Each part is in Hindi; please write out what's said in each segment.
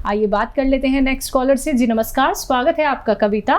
आइए बात कर लेते हैं नेक्स्ट कॉलर से। जी नमस्कार, स्वागत है आपका। कविता?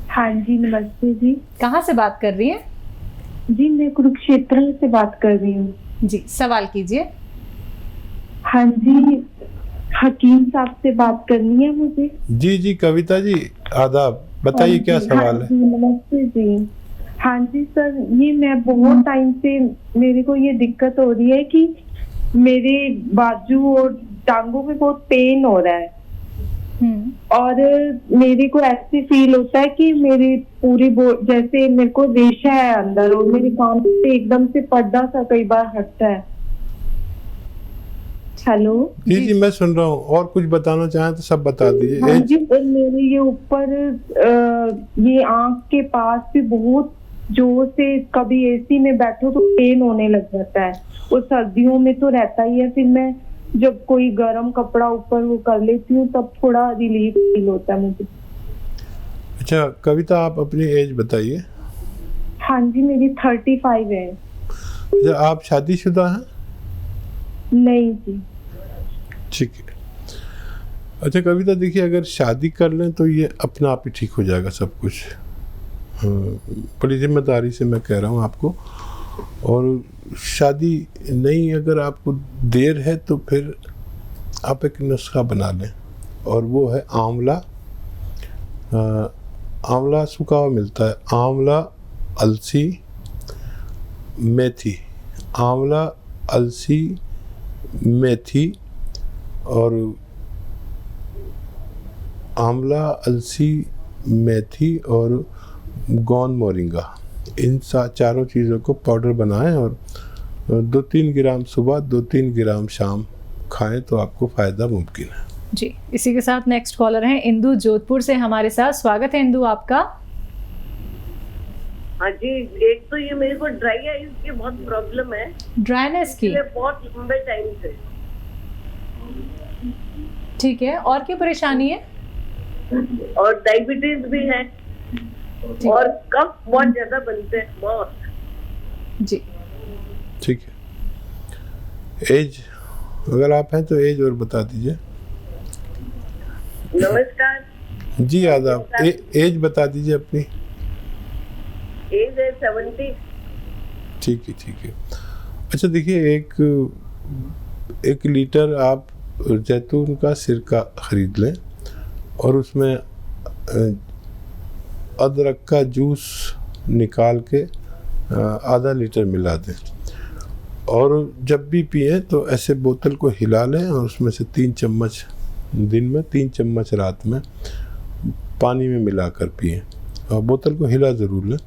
हाँ जी, नमस्ते जी। कहाँ से बात कर रही हैं? जी मैं कुरुक्षेत्र से बात कर रही हूँ। जी सवाल कीजिए। हाँ जी, हकीम साहब से बात करनी है मुझे। जी कविता जी, आदाब। बताइए क्या सवाल है? नमस्ते जी। हाँ जी सर, ये मैं बहुत टाइम से मेरे को ये दिक्कत हो रही है कि मेरे बाजू और टांगों में बहुत पेन हो रहा है और मेरे को ऐसे फील होता है कि मेरी पूरी जैसे मेरे को रेशा है अंदर और मेरे कान पे एकदम से पर्दा सा कई बार हटता है। हेलो जी मैं सुन रहा हूँ। और कुछ बताना चाहें तो सब बता दीजिए। हाँ जी, मेरे ये ऊपर ये आंख के पास भी बहुत जोर से कभी एसी में बैठो तो पेन होने लग जाता है और सर्दियों में तो रहता ही है। फिर मैं जब कोई गर्म कपड़ा ऊपर वो कर लेती हूँ तब थोड़ा रिलीफ फील होता है मुझे। अच्छा कविता, आप अपनी एज बताइए। हाँ जी, मेरी 35 है। अच्छा, आप शादीशुदा हैं? नहीं जी। ठीक है। अच्छा कविता, देखिए अगर शादी कर लें तो ये अपना आप ही ठीक हो जाएगा सब कुछ। बड़ी जिम्मेदारी से मैं कह रहा हूँ आपको। और शादी नहीं, अगर आपको देर है तो फिर आप एक नुस्खा बना लें और वो है आंवला। आंवला सूखा हुआ मिलता है। आंवला, अलसी, मेथी। आंवला, अलसी, मेथी और आंवला, अलसी, मेथी और गौन मोरिंगा, इन चारों चीज़ों को पाउडर बनाएं और 2-3 ग्राम सुबह 2-3 ग्राम शाम खाएं तो आपको फ़ायदा मुमकिन है। जी, इसी के साथ नेक्स्ट कॉलर हैं इंदु जोधपुर से हमारे साथ। स्वागत है इंदु आपका। हाँ जी, एक तो ये मेरे को ड्राई आईज की बहुत प्रॉब्लम है। ड्राइनेस की? बहुत लंबे टाइम से। ठीक है, और क्या परेशानी है? और डायबिटीज भी है और कफ बहुत ज्यादा बनते हैं, बहुत। जी ठीक है। एज अगर आप हैं तो एज और बता दीजिए। नमस्कार जी आदाब। एज बता दीजिए अपनी। एज है 70। ठीक है। अच्छा देखिए, एक लीटर आप जैतून का सिरका खरीद लें और उसमें अदरक का जूस निकाल के आधा लीटर मिला दें और जब भी पिएं तो ऐसे बोतल को हिला लें और उसमें से 3 चम्मच दिन में, 3 चम्मच रात में पानी में मिलाकर पिएं और बोतल को हिला ज़रूर लें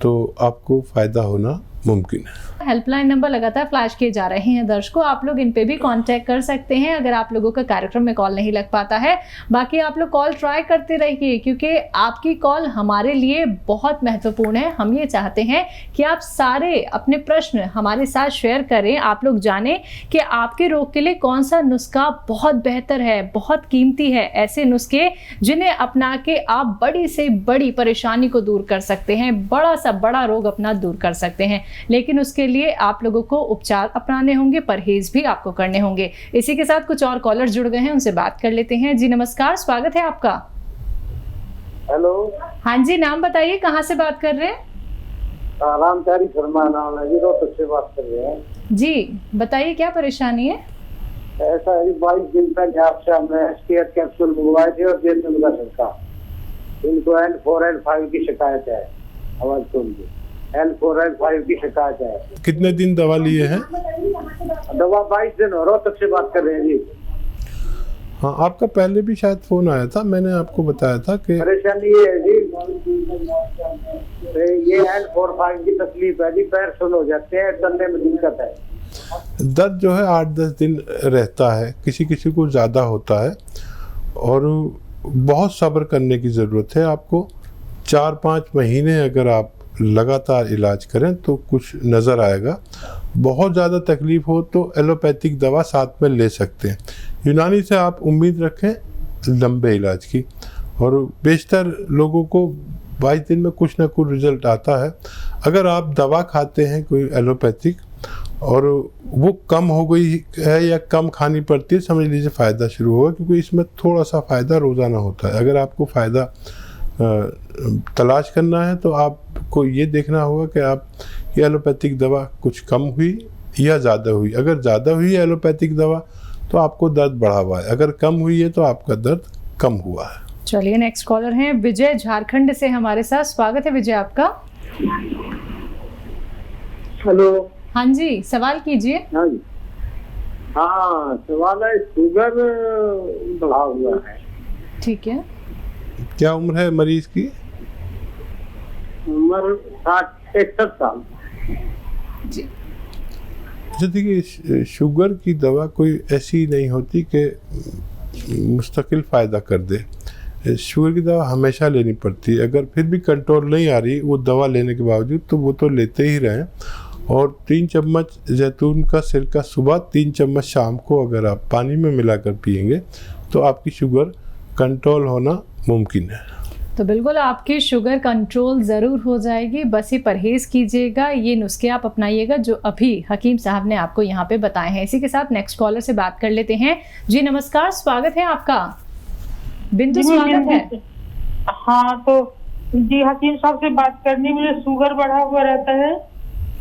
तो आपको फ़ायदा होना मुमकिन है। हेल्पलाइन नंबर लगातार फ्लैश किए जा रहे हैं दर्शकों, आप लोग इन पे भी कांटेक्ट कर सकते हैं अगर आप लोगों का कार्यक्रम में कॉल नहीं लग पाता है। बाकी आप लोग कॉल ट्राई करते रहिए क्योंकि आपकी कॉल हमारे लिए बहुत महत्वपूर्ण है। हम ये चाहते हैं कि आप सारे अपने प्रश्न हमारे साथ शेयर करें, आप लोग जानें कि आपके रोग के लिए कौन सा नुस्खा बहुत बेहतर है, बहुत कीमती है। ऐसे नुस्खे जिन्हें अपना के आप बड़ी से बड़ी परेशानी को दूर कर सकते हैं, बड़ा सा बड़ा रोग अपना दूर कर सकते हैं। लेकिन उसके लिए आप लोगों को उपचार अपनाने होंगे, परहेज भी आपको करने होंगे। इसी के साथ कुछ और कॉलर जुड़ गए हैं, उनसे बात कर लेते हैं। जी नमस्कार, स्वागत है आपका। हेलो। हाँ जी, नाम बताइए, कहाँ से बात कर रहे हैं? रामचारी शर्मा नाम है जी, रोहतक से बात कर रहे हैं। जी बताइए क्या परेशानी है? ऐसा है 22 दिन पहले आपसे हमने स्टेट कैप्सूल मंगवाए थे और जैतून का सिरका। इनको N4 N5 की शिकायत है। आवाज सुनिए, N4 N5 की शिकायत है। कितने दिन दवा लिए हैं? दवा 22 दिन हो, रोहतक से बात कर रहे हैं जी। हाँ, आपका पहले भी शायद फोन आया था, मैंने आपको बताया था कि परेशानी ये है जी, ये N4-5 की तकलीफ है जी, पैर सुन हो जाते हैं, चलने में दिक्कत है। दर्द जो है 8-10 दिन रहता है, किसी किसी को ज़्यादा होता है और बहुत सब्र करने की ज़रूरत है आपको। 4-5 महीने अगर आप लगातार इलाज करें तो कुछ नज़र आएगा। बहुत ज़्यादा तकलीफ़ हो तो एलोपैथिक दवा साथ में ले सकते हैं। यूनानी से आप उम्मीद रखें लंबे इलाज की और बेशतर लोगों को 22 दिन में कुछ ना कुछ रिज़ल्ट आता है। अगर आप दवा खाते हैं कोई एलोपैथिक और वो कम हो गई है या कम खानी पड़ती है, समझ लीजिए फ़ायदा शुरू होगा, क्योंकि इसमें थोड़ा सा फ़ायदा रोज़ाना होता है। अगर आपको फ़ायदा तलाश करना है तो आपको ये देखना होगा कि आप ये एलोपैथिक दवा कुछ कम हुई या ज़्यादा हुई। अगर ज़्यादा हुई है एलोपैथिक दवा तो आपको दर्द बढ़ा हुआ है, अगर कम हुई है तो आपका दर्द कम हुआ है। चलिए नेक्स्ट कॉलर हैं विजय झारखंड से हमारे साथ। स्वागत है विजय आपका। हेलो। हाँ जी, सवाल कीजिए। हाँ जी, हाँ सवाल है, शुगर बढ़ा हुआ है। ठीक है, क्या उम्र है मरीज की? उम्र 61 साल। जी अच्छा देखिए, शुगर की दवा कोई ऐसी नहीं होती कि मुस्तकिल फ़ायदा कर दे। शुगर की दवा हमेशा लेनी पड़ती है। अगर फिर भी कंट्रोल नहीं आ रही वो दवा लेने के बावजूद, तो वो तो लेते ही रहें। और 3 चम्मच जैतून का सिरका सुबह, 3 चम्मच शाम को अगर आप पानी में मिलाकर पिएंगे तो आपकी शुगर कंट्रोल होना मुमकिन है। तो बिल्कुल आपकी शुगर कंट्रोल ज़रूर हो जाएगी, बस ही परहेज़ कीजिएगा, ये नुस्खे आप अपनाइएगा जो अभी हकीम साहब ने आपको यहाँ पे बताए हैं। इसी के साथ नेक्स्ट कॉलर से बात कर लेते हैं। जी नमस्कार, स्वागत है आपका। बिंदु स्वागत है। हाँ तो जी हकीम साहब से बात करनी, मुझे शुगर बढ़ा हुआ रहता है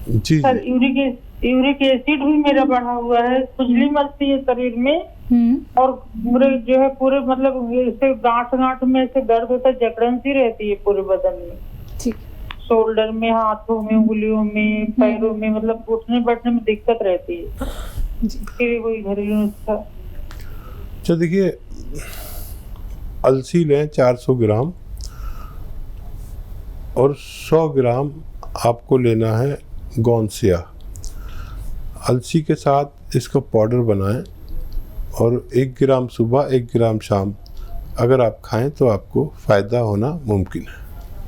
जी सर, यूरिक एसिड भी मेरा बढ़ा हुआ है, खुजली मचती है शरीर में और पूरे जो है पूरे मतलब ऐसे गांठ में ऐसे दर्द होता है, जकड़न सी रहती है पूरे बदन में। ठीक। शोल्डर में, हाथों में, उंगलियों में, पैरों में, मतलब उठने बैठने में दिक्कत रहती है। फिर कोई घरेलू नुस्खा? अच्छा देखिए, अलसी लें 400 ग्राम और 100 ग्राम आपको लेना है गोंसिया। अलसी के साथ इसका पाउडर बनाएं और 1 ग्राम सुबह 1 ग्राम शाम अगर आप खाएं तो आपको फ़ायदा होना मुमकिन है।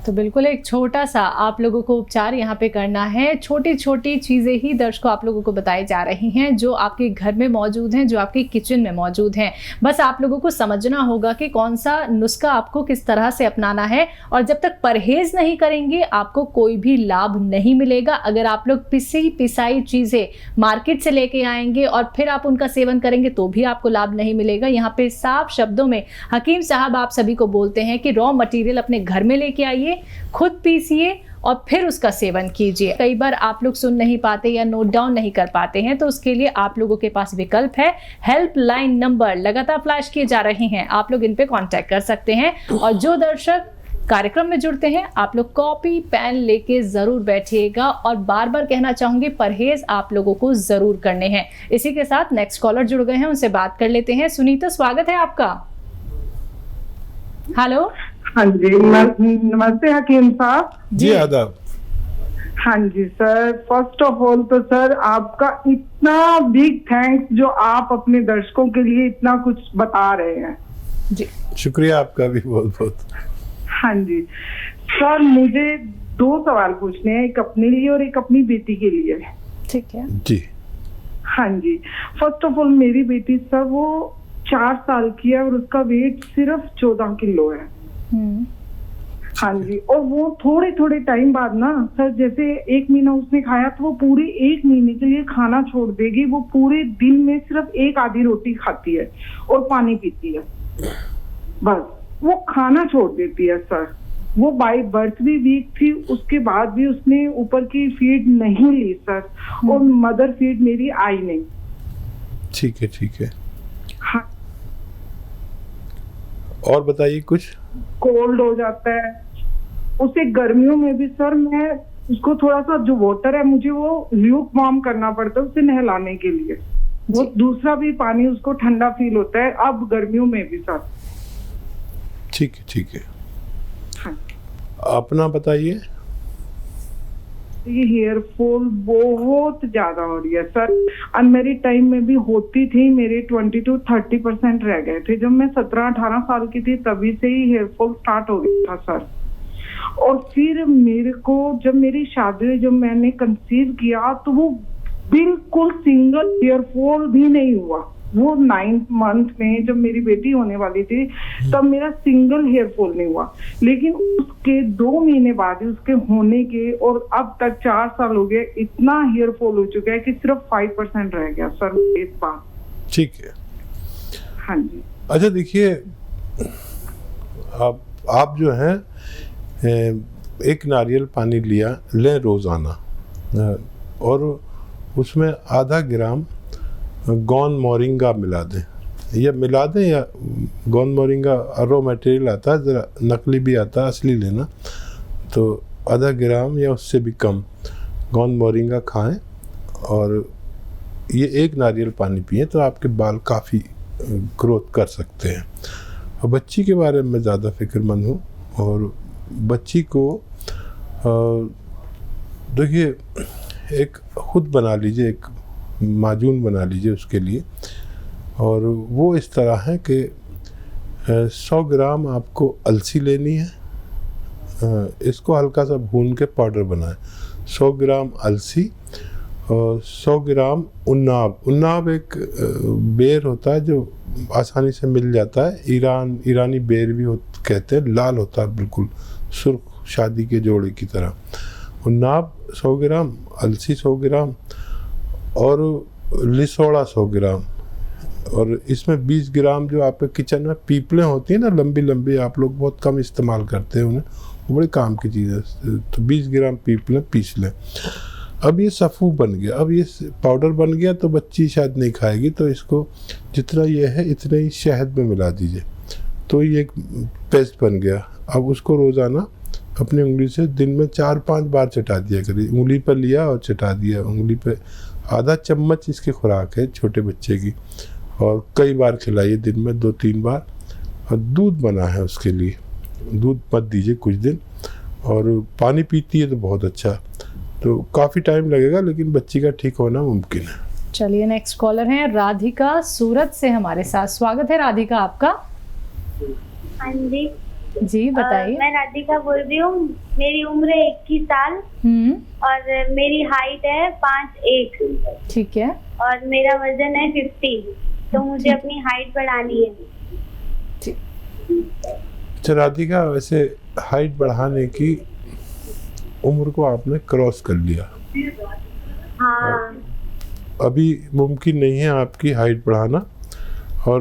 तो बिल्कुल एक छोटा सा आप लोगों को उपचार यहाँ पे करना है। छोटी छोटी चीज़ें ही दर्शकों आप लोगों को बताई जा रही हैं जो आपके घर में मौजूद हैं, जो आपके किचन में मौजूद हैं। बस आप लोगों को समझना होगा कि कौन सा नुस्खा आपको किस तरह से अपनाना है, और जब तक परहेज नहीं करेंगे आपको कोई भी लाभ नहीं मिलेगा। अगर आप लोग पिसी पिसाई चीज़ें मार्केट से लेके आएंगे और फिर आप उनका सेवन करेंगे तो भी आपको लाभ नहीं मिलेगा। यहाँ पे साफ शब्दों में हकीम साहब आप सभी को बोलते हैं कि रॉ मटेरियल अपने घर में लेके आइए, खुद पीसिए और फिर उसका सेवन कीजिए। कई बार आप लोग सुन नहीं पाते या नोट डाउन नहीं कर पाते हैं, तो उसके लिए आप लोगों के पास विकल्प है। हेल्पलाइन नंबर लगातार फ्लैश किए जा रहे हैं, आप लोग इन पे कांटेक्ट कर सकते हैं। और जो दर्शक कार्यक्रम में जुड़ते हैं आप लोग कॉपी पेन लेके जरूर बैठिएगा, और बार बार कहना चाहूंगी परहेज आप लोगों को जरूर करने हैं। इसी के साथ नेक्स्ट कॉलर जुड़ गए हैं, उनसे बात कर लेते हैं। सुनीता, स्वागत है आपका। हेलो। हाँ जी, नमस्ते हकीम साहब। जी आदाब। हाँ जी सर, फर्स्ट ऑफ ऑल तो सर आपका इतना बिग थैंक्स जो आप अपने दर्शकों के लिए इतना कुछ बता रहे हैं। जी शुक्रिया आपका भी बहुत बहुत। हाँ जी सर, मुझे 2 सवाल पूछने हैं, एक अपने लिए और एक अपनी बेटी के लिए। ठीक है जी। हाँ जी, फर्स्ट ऑफ ऑल मेरी बेटी सर वो 4 साल की है और उसका वेट सिर्फ 14 किलो है। हाँ जी, और वो थोड़े थोड़े टाइम बाद ना सर, जैसे 1 महीना उसने खाया तो वो पूरे 1 महीने के लिए खाना छोड़ देगी। वो पूरे दिन में सिर्फ 1 आधी रोटी खाती है और पानी पीती है, बस वो खाना छोड़ देती है सर। वो बाय बर्थ भी वीक थी, उसके बाद भी उसने ऊपर की फीड नहीं ली सर, और मदर फीड मेरी आई नहीं। ठीक है ठीक है। हाँ, और बताइए कुछ। कोल्ड हो जाता है उसे गर्मियों में भी सर। मैं उसको थोड़ा सा जो वाटर है मुझे वो ल्यूक वार्म करना पड़ता है उसे नहलाने के लिए। वो दूसरा भी पानी उसको ठंडा फील होता है अब गर्मियों में भी सर। ठीक है ठीक है। हाँ। अपना बताइए। ये हेयर फॉल बहुत ज्यादा हो रही है सर। अनमेरिड टाइम में भी होती थी, मेरे 20 to 30% रह गए थे। जब मैं 17-18 साल की थी तभी से ही हेयर फॉल स्टार्ट हो गया था सर। और फिर मेरे को जब मेरी शादी हुई, जब मैंने कंसीव किया तो वो बिल्कुल सिंगल हेयर फॉल भी नहीं हुआ। वो 9th मंथ में जब मेरी बेटी होने वाली थी तब मेरा सिंगल हेयर फॉल नहीं हुआ, लेकिन उसके 2 महीने बाद ही उसके होने के और अब तक 4 साल हो गए, इतना हेयर फॉल हो चुका है कि सिर्फ 5% रह गया सर इस बार। ठीक है। हाँ जी। अच्छा देखिए, आप जो है एक नारियल पानी लें रोज़ाना, और उसमें आधा ग्राम गौन मोरिंगा मिला दें, या गौन मोरिंगा रो मटेरियल आता है, ज़रा नकली भी आता है, असली लेना, तो आधा ग्राम या उससे भी कम गौन मोरिंगा खाएं और ये एक नारियल पानी पिए तो आपके बाल काफ़ी ग्रोथ कर सकते हैं। और बच्ची के बारे में ज़्यादा फिक्रमंद हूँ, और बच्ची को देखिए एक खुद बना लीजिए, एक माजून बना लीजिए उसके लिए, और वो इस तरह है कि 100 ग्राम आपको अलसी लेनी है, इसको हल्का सा भून के पाउडर बनाएं। 100 ग्राम अलसी और 100 ग्राम उन्नाब एक बेर होता है जो आसानी से मिल जाता है, ईरानी बेर भी कहते हैं, लाल होता है बिल्कुल सुर्ख शादी के जोड़े की तरह। उन्नाब 100 ग्राम, अलसी 100 ग्राम और लिसोड़ा 100 ग्राम, और इसमें 20 ग्राम जो आपके किचन में पीपलें होती हैं ना, लंबी लंबी, आप लोग बहुत कम इस्तेमाल करते हैं उन्हें, वो बड़े काम की चीज़ है, तो 20 ग्राम पीपलें पीस लें। अब ये सफ़ू बन गया, अब ये पाउडर बन गया तो बच्ची शायद नहीं खाएगी, तो इसको जितना ये है इतना ही शहद में मिला दीजिए, तो ये एक पेस्ट बन गया। अब उसको रोज़ाना अपनी उंगली से दिन में 4-5 बार चटा दिया करिए। उंगली पर लिया और चटा दिया, उंगली पे आधा चम्मच इसकी खुराक है छोटे बच्चे की, और कई बार खिलाइए दिन में 2-3 बार। और दूध बना है उसके लिए, दूध मत दीजिए कुछ दिन, और पानी पीती है तो बहुत अच्छा, तो काफ़ी टाइम लगेगा लेकिन बच्ची का ठीक होना मुमकिन है। चलिए नेक्स्ट कॉलर हैं राधिका सूरत से हमारे साथ। स्वागत है राधिका आपका। हाँ जी जी बताइए। मैं राधिका बोल रही हूँ, मेरी उम्र है 21 साल और मेरी हाइट है 5'1". ठीक है। और मेरा वजन है 50, तो मुझे अपनी हाइट बढ़ानी है। अच्छा राधिका, वैसे हाइट बढ़ाने की उम्र को आपने क्रॉस कर लिया। हाँ। अभी मुमकिन नहीं है आपकी हाइट बढ़ाना, और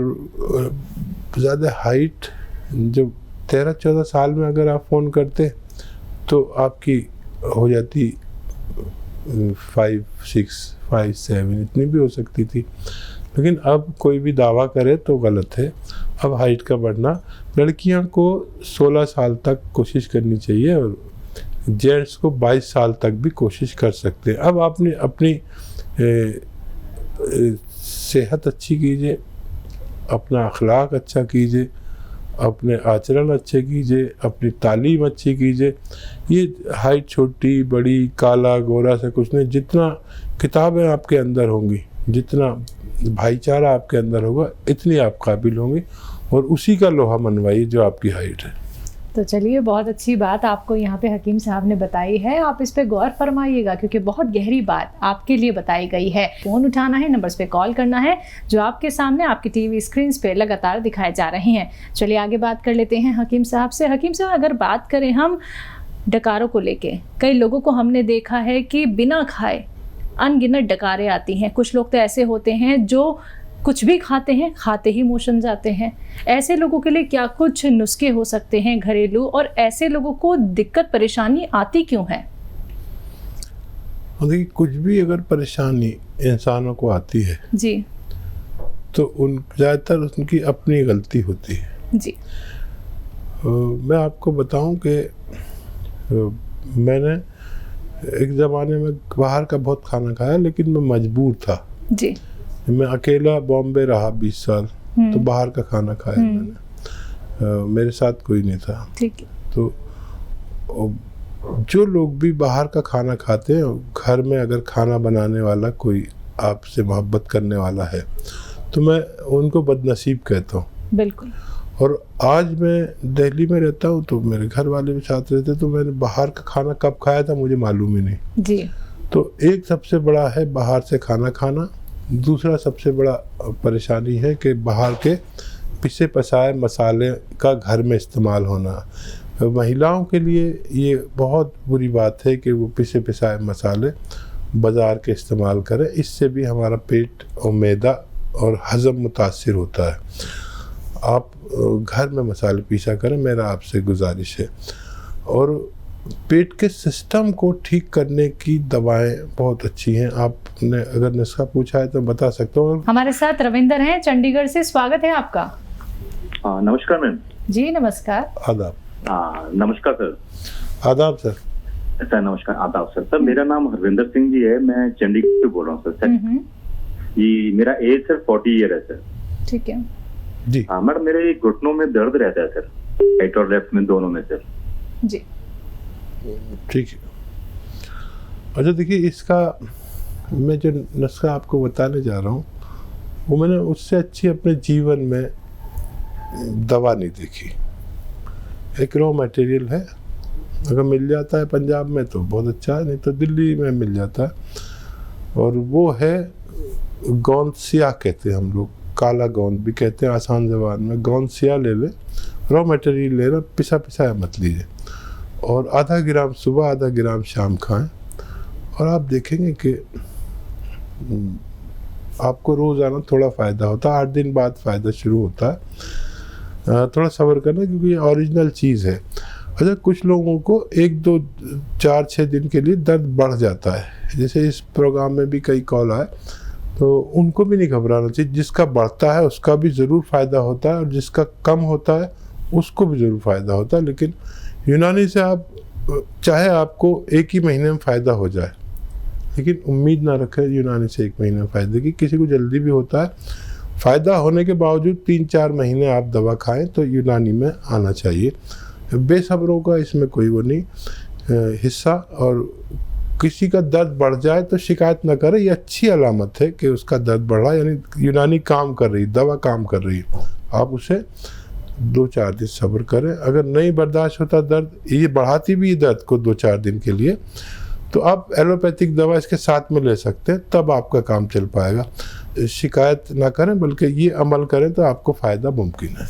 ज़्यादा हाइट जब 13-14 साल में अगर आप फ़ोन करते तो आपकी हो जाती 5'6", 5'7", इतनी भी हो सकती थी, लेकिन अब कोई भी दावा करे तो गलत है। अब हाइट का बढ़ना, लड़कियां को 16 साल तक कोशिश करनी चाहिए, और जेंट्स को 22 साल तक भी कोशिश कर सकते हैं। अब आपने अपनी सेहत अच्छी कीजिए, अपना अखलाक अच्छा कीजिए, अपने आचरण अच्छे कीजिए, अपनी तालीम अच्छी कीजिए। ये हाइट छोटी बड़ी काला गोरा से कुछ नहीं, जितना किताबें आपके अंदर होंगी, जितना भाईचारा आपके अंदर होगा, इतनी आप काबिल होंगे, और उसी का लोहा मनवाइए जो आपकी हाइट है। तो चलिए, बहुत अच्छी बात आपको यहाँ पे हकीम साहब ने बताई है, आप इस पे गौर फरमाइएगा क्योंकि बहुत गहरी बात आपके लिए बताई गई है। फ़ोन उठाना है, नंबर्स पे कॉल करना है जो आपके सामने आपकी टीवी स्क्रीन पे लगातार दिखाए जा रहे हैं। चलिए आगे बात कर लेते हैं हकीम साहब से। हकीम साहब, अगर बात करें हम डकारों को लेके, कई लोगों को हमने देखा है कि बिना खाए अनगिनत डकारें आती हैं। कुछ लोग तो ऐसे होते हैं जो कुछ भी खाते हैं, खाते ही मोशन जाते हैं। ऐसे लोगों के लिए क्या कुछ नुस्खे हो सकते हैं घरेलू, और ऐसे लोगों को दिक्कत परेशानी आती क्यों है? देखिए, कुछ भी अगर परेशानी इंसानों को आती है जी, तो ज़्यादातर उनकी अपनी गलती होती है जी। मैं आपको बताऊं कि मैंने एक ज़माने में बाहर का बहुत खाना खाया, लेकिन मैं मजबूर था जी। मैं अकेला बॉम्बे रहा 20 साल, तो बाहर का खाना खाया मैंने, मेरे साथ कोई नहीं था। ठीक है। तो जो लोग भी बाहर का खाना खाते हैं, घर में अगर खाना बनाने वाला कोई आपसे मोहब्बत करने वाला है तो मैं उनको बदनसीब कहता हूँ। बिल्कुल। और आज मैं दिल्ली में रहता हूँ तो मेरे घर वाले भी साथ रहते, तो मैंने बाहर का खाना कब खाया था मुझे मालूम ही नहीं जी। तो एक सबसे बड़ा है बाहर से खाना खाना, दूसरा सबसे बड़ा परेशानी है कि बाहर के पिसे पसाए मसाले का घर में इस्तेमाल होना। महिलाओं के लिए ये बहुत बुरी बात है कि वो पिसे पिसाए मसाले बाज़ार के इस्तेमाल करें। इससे भी हमारा पेट और मैदा और हज़म मुतासिर होता है। आप घर में मसाले पीसा करें, मेरा आपसे गुजारिश है। और पेट के सिस्टम को ठीक करने की दवाएं बहुत अच्छी हैं। आपने अगर नुस्खा पूछा है तो बता सकता हूँ। हमारे साथ रविंदर हैं चंडीगढ़ से, स्वागत है आपका। नमस्कार मैम। जी नमस्कार। आदाब। नमस्कार सर। आदाब सर। सर नमस्कार, आदाब सर। सर मेरा नाम हरविंदर सिंह जी है, मैं चंडीगढ़ से बोल रहा हूँ सर। जी मेरा एज सर 40 ईयर है सर। ठीक है जी। हाँ मैडम, मेरे घुटनों में दर्द रहता है सर, राइट और लेफ्ट में, दोनों में सर। जी ठीक है। अच्छा देखिए, इसका मैं जो नुस्खा आपको बताने जा रहा हूँ वो मैंने उससे अच्छी अपने जीवन में दवा नहीं देखी। एक रॉ मटेरियल है, अगर मिल जाता है पंजाब में तो बहुत अच्छा है, नहीं तो दिल्ली में मिल जाता है। और वो है गोंद सिया कहते हैं हम लोग, काला गोंद भी कहते हैं आसान ज़बान में। गोंद सिया ले लें, रॉ मटेरियल लेना, पिसा पिसाया मत लीजिए। और आधा ग्राम सुबह, आधा ग्राम शाम खाएं। और आप देखेंगे कि आपको रोज़ाना थोड़ा फ़ायदा होता है। 8 दिन बाद फ़ायदा शुरू होता है। थोड़ा सब्र करना, क्योंकि ये ओरिजिनल चीज़ है। अच्छा, कुछ लोगों को 1, 2, 4, 6 दिन के लिए दर्द बढ़ जाता है। जैसे इस प्रोग्राम में भी कई कॉल आए, तो उनको भी नहीं घबराना चाहिए। जिसका बढ़ता है उसका भी ज़रूर फ़ायदा होता है, और जिसका कम होता है उसको भी ज़रूर फ़ायदा होता है। लेकिन यूनानी से आप चाहे आपको 1 ही महीने में फ़ायदा हो जाए, लेकिन उम्मीद ना रखें यूनानी से 1 महीने में फ़ायदे की। किसी को जल्दी भी होता है। फ़ायदा होने के बावजूद 3-4 महीने आप दवा खाएं तो यूनानी में आना चाहिए। बेसब्रों का इसमें कोई वो नहीं हिस्सा। और किसी का दर्द बढ़ जाए तो शिकायत ना करें, ये अच्छी अलामत है कि उसका दर्द बढ़ा, यानी यूनानी काम कर रही, दवा काम कर रही है। आप उसे 2-4 दिन सब्र करें। अगर नहीं बर्दाश्त होता दर्द, ये बढ़ाती भी दर्द को 2-4 दिन के लिए, तो आप एलोपैथिक दवा इसके साथ में ले सकते हैं, तब आपका काम चल पाएगा। शिकायत ना करें, बल्कि ये अमल करें तो आपको फ़ायदा मुमकिन है।